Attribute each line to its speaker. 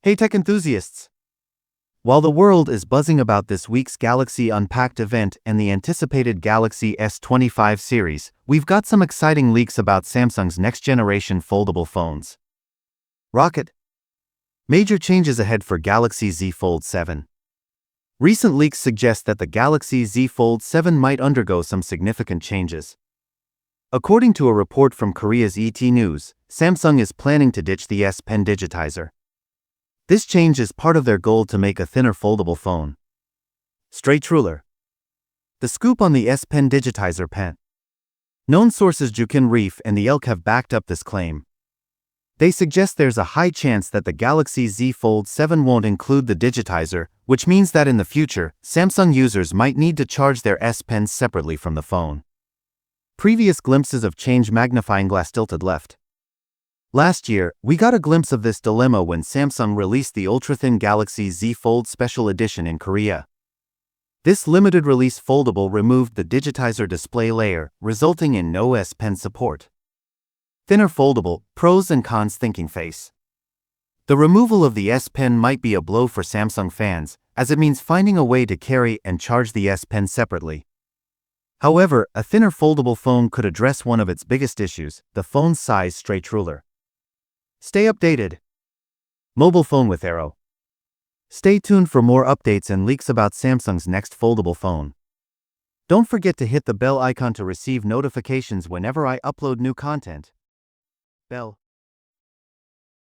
Speaker 1: Hey tech enthusiasts! While the world is buzzing about this week's Galaxy Unpacked event and the anticipated Galaxy S25 series, we've got some exciting leaks about Samsung's next-generation foldable phones. Rocket! Major changes ahead for Galaxy Z Fold 7. Recent leaks suggest that the Galaxy Z Fold 7 might undergo some significant changes. According to a report from Korea's ET News, Samsung is planning to ditch the S Pen digitizer. This change is part of their goal to make a thinner foldable phone. Straight ruler. The scoop on the S Pen digitizer pen. Known sources Jukin Reef and the Elk have backed up this claim. They suggest there's a high chance that the Galaxy Z Fold 7 won't include the digitizer, which means that in the future, Samsung users might need to charge their S Pens separately from the phone. Previous glimpses of change magnifying glass tilted left. Last year, we got a glimpse of this dilemma when Samsung released the ultra-thin Galaxy Z Fold Special Edition in Korea. This limited-release foldable removed the digitizer display layer, resulting in no S Pen support. Thinner foldable, pros and cons thinking face. The removal of the S Pen might be a blow for Samsung fans, as it means finding a way to carry and charge the S Pen separately. However, a thinner foldable phone could address one of its biggest issues, the phone's size straight ruler. Stay updated. Mobile phone with arrow. Stay tuned for more updates and leaks about Samsung's next foldable phone. Don't forget to hit the bell icon to receive notifications whenever I upload new content. Bell.